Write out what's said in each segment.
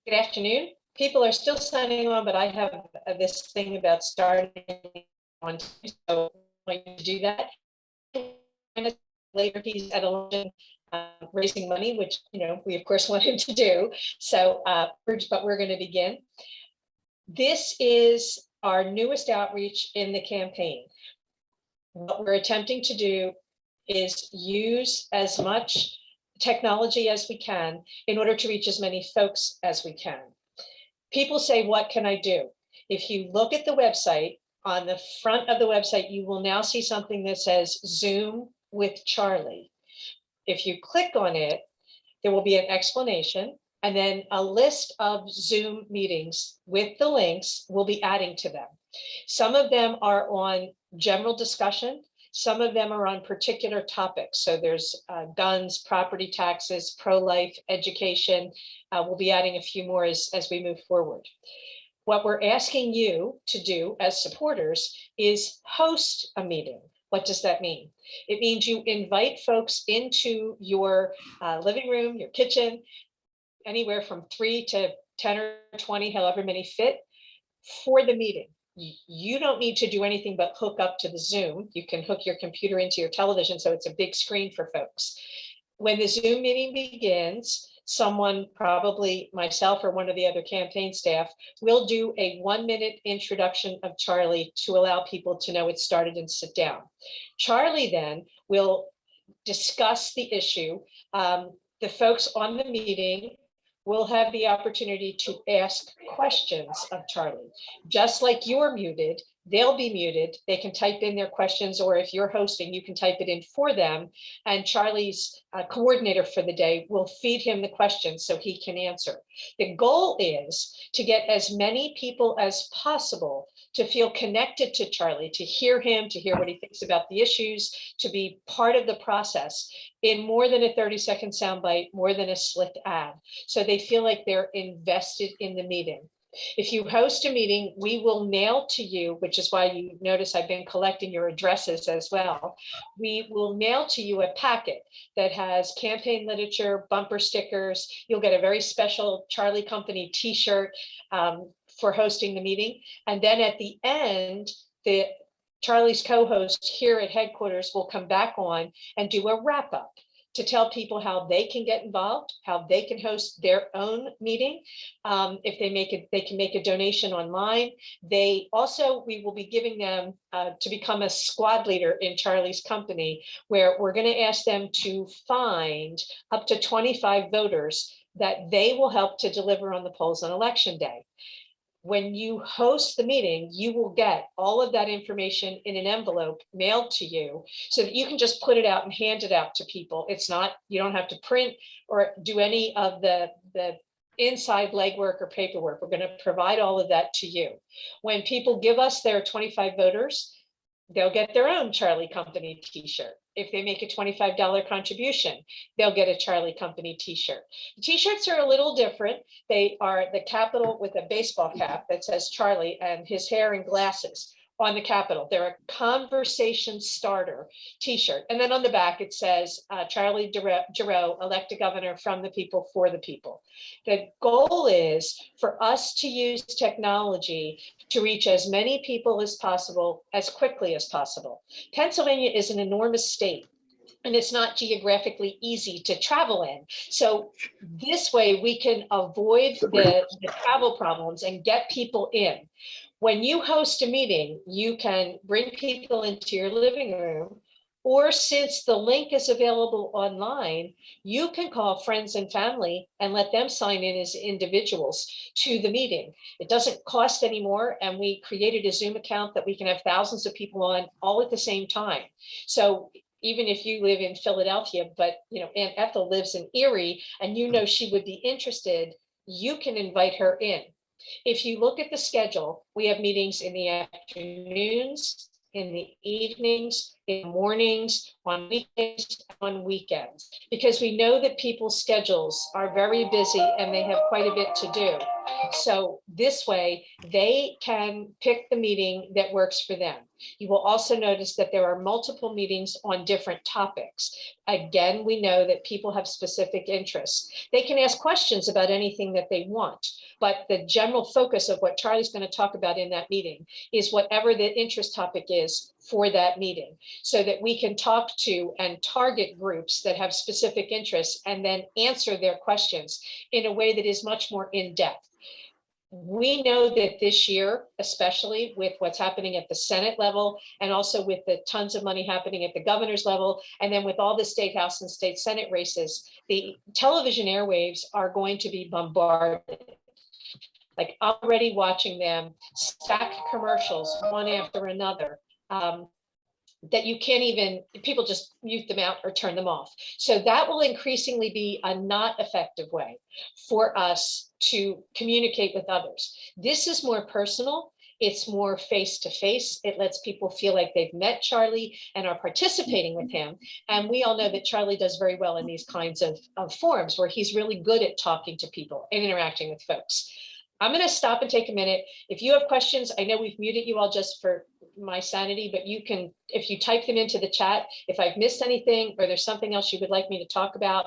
Good afternoon. People are still signing on, but I have this thing about starting on, so I'm going to do that. Later, he's at 11, raising money, which we of course want him to do. So, but we're going to begin. This is our newest outreach in the campaign. What we're attempting to do is use as much technology as we can in order to reach as many folks as we can. People say, what can I do? If you look at the website, on the front of the website, you will now see something that says Zoom with Charlie. If you click on it, there will be an explanation and then a list of Zoom meetings with the links we'll be adding to them. Some of them are on general discussion. Some of them are on particular topics. So there's guns, property taxes, pro-life, education. We'll be adding a few more as we move forward. What we're asking you to do as supporters is host a meeting. What does that mean? It means you invite folks into your living room, your kitchen, anywhere from 3 to 10 or 20, however many fit, for the meeting. You don't need to do anything but hook up to the Zoom. You can hook your computer into your television, so it's a big screen for folks. When the Zoom meeting begins, someone, probably myself or one of the other campaign staff, will do a 1-minute introduction of Charlie to allow people to know it started and sit down. Charlie then will discuss the issue. The folks on the meeting will have the opportunity to ask questions of Charlie. Just like you're muted, they'll be muted. They can type in their questions, or if you're hosting, you can type it in for them. And Charlie's coordinator for the day will feed him the questions so he can answer. The goal is to get as many people as possible to feel connected to Charlie, to hear him, to hear what he thinks about the issues, to be part of the process in more than a 30-second soundbite, more than a slick ad. So they feel like they're invested in the meeting. If you host a meeting, we will mail to you, which is why you notice I've been collecting your addresses as well. We will mail to you a packet that has campaign literature, bumper stickers. You'll get a very special Charlie Company t-shirt for hosting the meeting. And then at the end, Charlie's co-host here at headquarters will come back on and do a wrap up to tell people how they can get involved, how they can host their own meeting. If they can make a donation online. We will be giving them to become a squad leader in Charlie's Company, where we're going to ask them to find up to 25 voters that they will help to deliver on the polls on election day. When you host the meeting, you will get all of that information in an envelope mailed to you so that you can just put it out and hand it out to people. You don't have to print or do any of the inside legwork or paperwork. We're going to provide all of that to you. When people give us their 25 voters, they'll get their own Charlie Company t-shirt. If they make a $25 contribution, they'll get a Charlie Company t-shirt. The t-shirts are a little different. They are the capital with a baseball cap that says Charlie and his hair and glasses on the capital. They're a conversation starter t-shirt. And then on the back, it says Charlie Giroux, elected governor from the people for the people. The goal is for us to use technology to reach as many people as possible, as quickly as possible. Pennsylvania is an enormous state, and it's not geographically easy to travel in. So this way we can avoid the travel problems and get people in. When you host a meeting, you can bring people into your living room, or since the link is available online, you can call friends and family and let them sign in as individuals to the meeting. It doesn't cost any more, and we created a Zoom account that we can have thousands of people on all at the same time. So even if you live in Philadelphia, but Aunt Ethel lives in Erie and she would be interested, you can invite her in. If you look at the schedule, we have meetings in the afternoons, in the evenings, in the mornings, on weekdays, on weekends, because we know that people's schedules are very busy and they have quite a bit to do. So this way they can pick the meeting that works for them. You will also notice that there are multiple meetings on different topics. Again, we know that people have specific interests. They can ask questions about anything that they want, but the general focus of what Charlie's going to talk about in that meeting is whatever the interest topic is for that meeting, so that we can talk to and target groups that have specific interests and then answer their questions in a way that is much more in-depth. We know that this year, especially with what's happening at the Senate level, and also with the tons of money happening at the governor's level, and then with all the state house and state Senate races, the television airwaves are going to be bombarded. Like, already watching them stack commercials one after another. That you can't even, people just mute them out or turn them off. So that will increasingly be a not effective way for us to communicate with others. This is more personal. It's more face-to-face. It lets people feel like they've met Charlie and are participating with him. And we all know that Charlie does very well in these kinds of forums, where he's really good at talking to people and interacting with folks. I'm going to stop and take a minute. If you have questions, I know we've muted you all just for my sanity, but you can, if you type them into the chat, if I've missed anything or there's something else you would like me to talk about,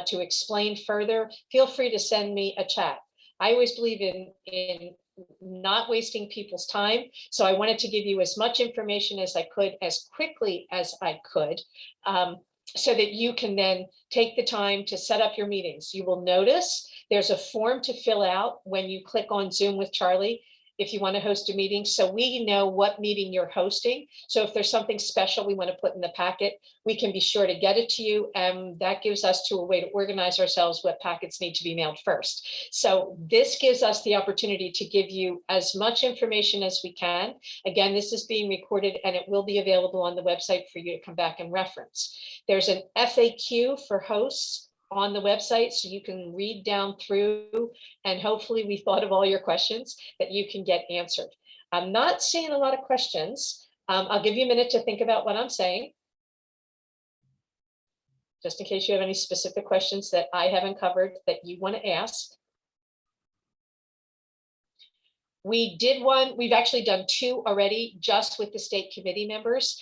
to explain further, feel free to send me a chat. I always believe in not wasting people's time. So I wanted to give you as much information as I could, as quickly as I could, so that you can then take the time to set up your meetings. You will notice there's a form to fill out when you click on Zoom with Charlie if you want to host a meeting, so we know what meeting you're hosting. So if there's something special we want to put in the packet, we can be sure to get it to you. And that gives us a way to organize ourselves what packets need to be mailed first. So this gives us the opportunity to give you as much information as we can. Again, this is being recorded and it will be available on the website for you to come back and reference. There's an FAQ for hosts on the website, so you can read down through, and hopefully we thought of all your questions that you can get answered. I'm not seeing a lot of questions. I'll give you a minute to think about what I'm saying, just in case you have any specific questions that I haven't covered that you want to ask. We did one, we've actually done two already, just with the state committee members.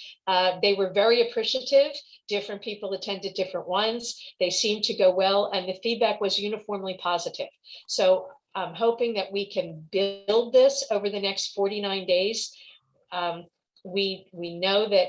They were very appreciative. Different people attended different ones. They seemed to go well, and the feedback was uniformly positive. So I'm hoping that we can build this over the next 49 days. We know that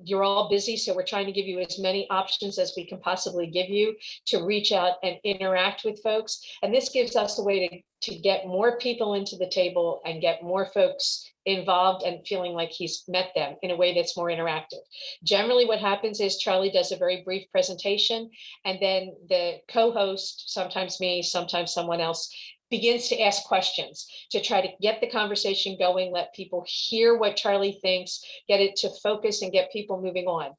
you're all busy, so we're trying to give you as many options as we can possibly give you to reach out and interact with folks. And this gives us a way to get more people into the table and get more folks involved and feeling like he's met them in a way that's more interactive. Generally, what happens is Charlie does a very brief presentation, and then the co-host, sometimes me, sometimes someone else, begins to ask questions to try to get the conversation going, let people hear what Charlie thinks, get it to focus and get people moving on.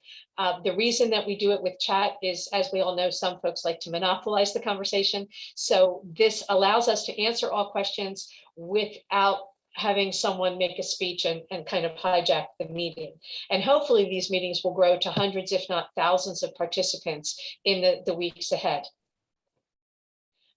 The reason that we do it with chat is, as we all know, some folks like to monopolize the conversation. So this allows us to answer all questions without having someone make a speech and kind of hijack the meeting. And hopefully these meetings will grow to hundreds, if not thousands, of participants in the weeks ahead.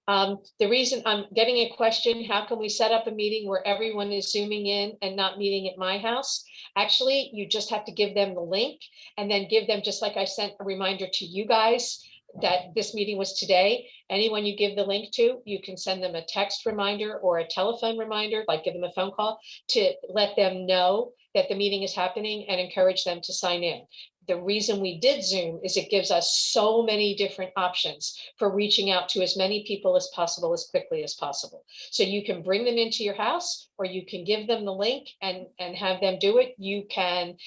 The reason I'm getting a question, how can we set up a meeting where everyone is zooming in and not meeting at my house? Actually, you just have to give them the link, and then give them, just like I sent a reminder to you guys that this meeting was today. Anyone you give the link to, you can send them a text reminder or a telephone reminder, like give them a phone call, to let them know that the meeting is happening and encourage them to sign in. The reason we did Zoom is it gives us so many different options for reaching out to as many people as possible, as quickly as possible. So you can bring them into your house, or you can give them the link and have them do it. You can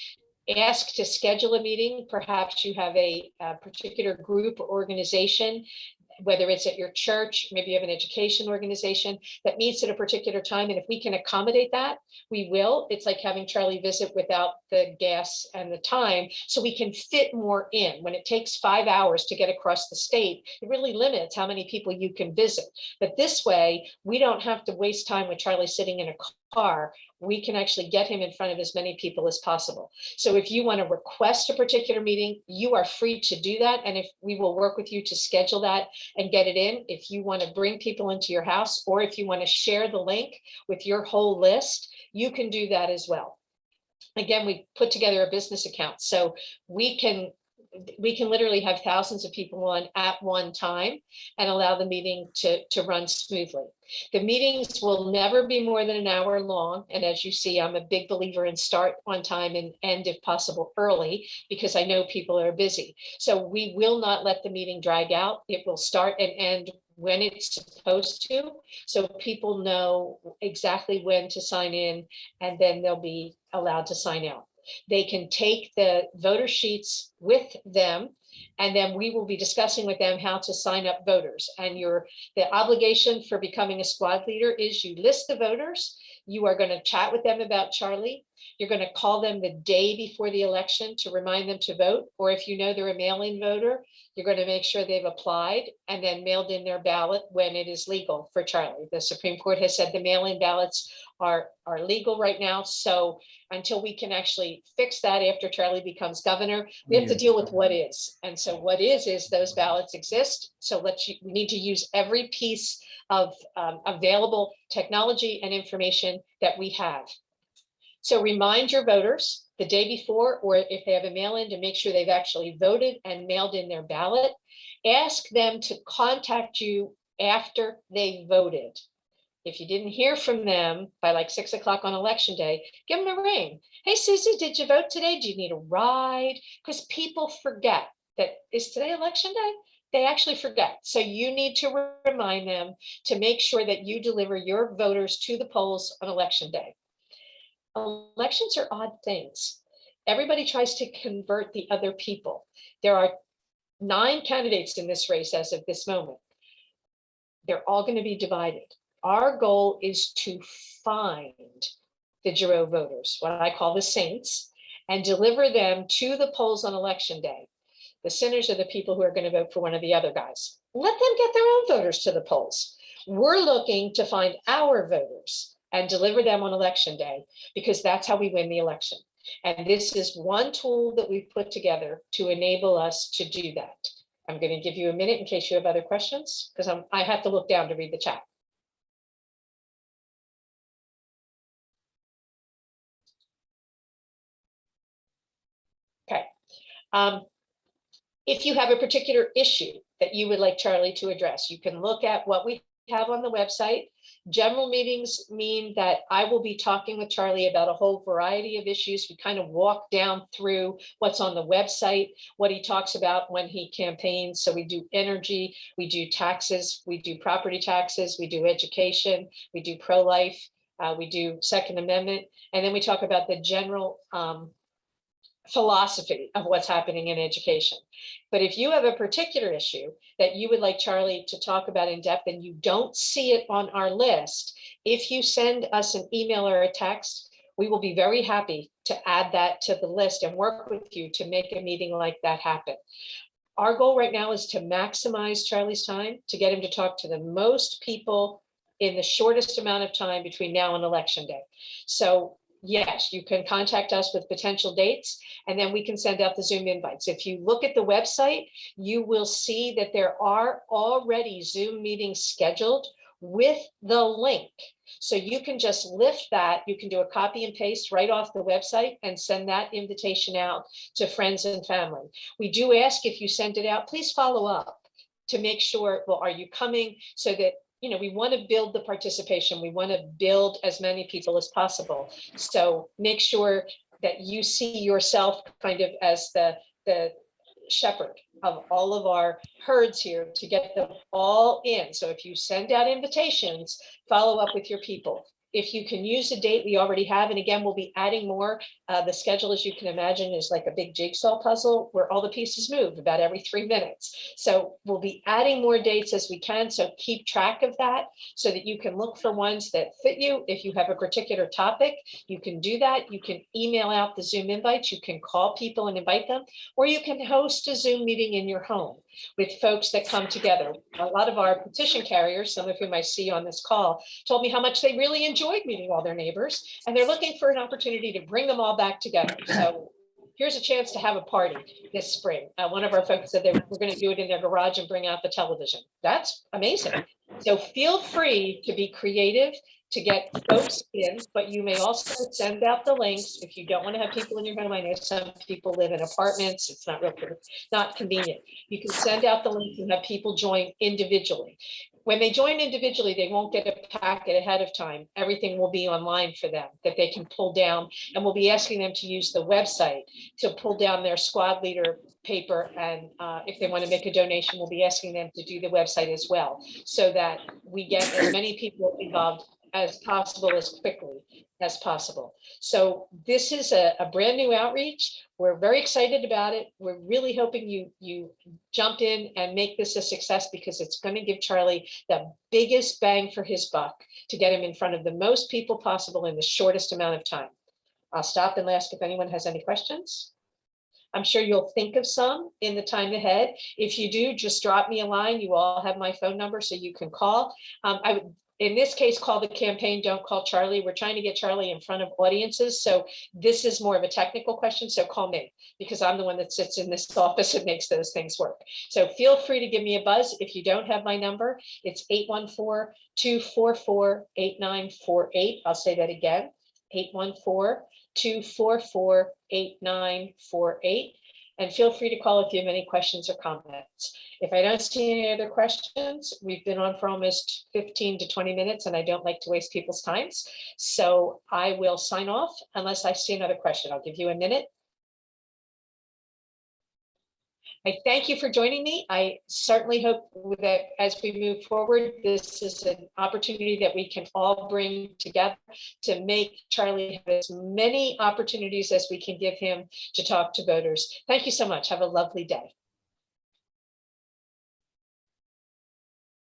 ask to schedule a meeting. Perhaps you have a particular group or organization, whether it's at your church, maybe you have an education organization that meets at a particular time. And if we can accommodate that, we will. It's like having Charlie visit without the gas and the time. So we can fit more in. When it takes 5 hours to get across the state, it really limits how many people you can visit. But this way, we don't have to waste time with Charlie sitting in a car. We can actually get him in front of as many people as possible. So if you want to request a particular meeting, you are free to do that. And if we will work with you to schedule that and get it in. If you want to bring people into your house, or if you want to share the link with your whole list, you can do that as well. Again, we put together a business account, so we can literally have thousands of people on at one time and allow the meeting to run smoothly. The meetings will never be more than an hour long. And as you see, I'm a big believer in start on time and end if possible early, because I know people are busy. So we will not let the meeting drag out. It will start and end when it's supposed to, so people know exactly when to sign in, and then they'll be allowed to sign out. They can take the voter sheets with them, and then we will be discussing with them how to sign up voters. And the obligation for becoming a squad leader is you list the voters. You are going to chat with them about Charlie. You're going to call them the day before the election to remind them to vote. Or if you know they're a mail-in voter, you're going to make sure they've applied and then mailed in their ballot when it is legal for Charlie. The Supreme Court has said the mail-in ballots are legal right now. So until we can actually fix that after Charlie becomes governor, we have to deal with what is. And so what is those ballots exist. So we need to use every piece of available technology and information that we have. So remind your voters the day before, or if they have a mail-in, to make sure they've actually voted and mailed in their ballot. Ask them to contact you after they voted. If you didn't hear from them by like 6 o'clock on election day, give them a ring. Hey, Susie, did you vote today? Do you need a ride? Because people forget that is today election day. They actually forget. So you need to remind them to make sure that you deliver your voters to the polls on election day. Elections are odd things. Everybody tries to convert the other people. There are 9 candidates in this race as of this moment. They're all going to be divided. Our goal is to find the Giroux voters, what I call the saints, and deliver them to the polls on election day. The sinners are the people who are going to vote for one of the other guys. Let them get their own voters to the polls. We're looking to find our voters and deliver them on election day, because that's how we win the election. And this is one tool that we've put together to enable us to do that. I'm going to give you a minute in case you have other questions, because I have to look down to read the chat. Okay. If you have a particular issue that you would like Charlie to address, you can look at what we have on the website. General meetings mean that I will be talking with Charlie about a whole variety of issues. We kind of walk down through what's on the website, what he talks about when he campaigns. So we do energy, we do taxes, we do property taxes, we do education, we do pro-life, we do Second Amendment, and then we talk about the general philosophy of what's happening in education. But if you have a particular issue that you would like Charlie to talk about in depth and you don't see it on our list, if you send us an email or a text, we will be very happy to add that to the list and work with you to make a meeting like that happen. Our goal right now is to maximize Charlie's time, to get him to talk to the most people in the shortest amount of time between now and election day. So yes, you can contact us with potential dates, and then we can send out the Zoom invites. If you look at the website, you will see that there are already Zoom meetings scheduled with the link. So you can just lift that. You can do a copy and paste right off the website and send that invitation out to friends and family. We do ask, if you send it out, please follow up to make sure, well, are you coming? So that, you know, we want to build the participation. We want to build as many people as possible. So make sure that you see yourself kind of as the shepherd of all of our herds here to get them all in. So if you send out invitations, follow up with your people. If you can use a date we already have, and again, we'll be adding more. The schedule, as you can imagine, is like a big jigsaw puzzle where all the pieces move about every 3 minutes. So we'll be adding more dates as we can. So keep track of that so that you can look for ones that fit you. If you have a particular topic, you can do that. You can email out the Zoom invites. You can call people and invite them, or you can host a Zoom meeting in your home with folks that come together. A lot of our petition carriers, some of whom I see on this call, told me how much they really enjoyed meeting all their neighbors, and they're looking for an opportunity to bring them all back together. So here's a chance to have a party this spring. One of our folks said they were going to do it in their garage and bring out the television. That's amazing. So feel free to be creative, to get folks in, but you may also send out the links if you don't want to have people in your home. I know some people live in apartments. It's not not convenient. You can send out the links and have people join individually. When they join individually, they won't get a packet ahead of time. Everything will be online for them that they can pull down, and we'll be asking them to use the website to pull down their squad leader paper. And if they want to make a donation, we'll be asking them to do the website as well, so that we get as many people involved as possible, as quickly as possible. So this is a brand new outreach. We're very excited about it. We're really hoping you jump in and make this a success, because it's going to give Charlie the biggest bang for his buck to get him in front of the most people possible in the shortest amount of time. I'll stop and ask if anyone has any questions. I'm sure you'll think of some in the time ahead. If you do, just drop me a line. You all have my phone number, so you can call. I would, in this case, call the campaign, don't call Charlie. We're trying to get Charlie in front of audiences. So this is more of a technical question. So call me, because I'm the one that sits in this office and makes those things work. So feel free to give me a buzz. If you don't have my number, it's 814-244-8948. I'll say that again, 814-244-8948. And feel free to call if you have any questions or comments. If I don't see any other questions, we've been on for almost 15 to 20 minutes, and I don't like to waste people's times. So I will sign off unless I see another question. I'll give you a minute. I thank you for joining me. I certainly hope that as we move forward, this is an opportunity that we can all bring together to make Charlie have as many opportunities as we can give him to talk to voters. Thank you so much. Have a lovely day.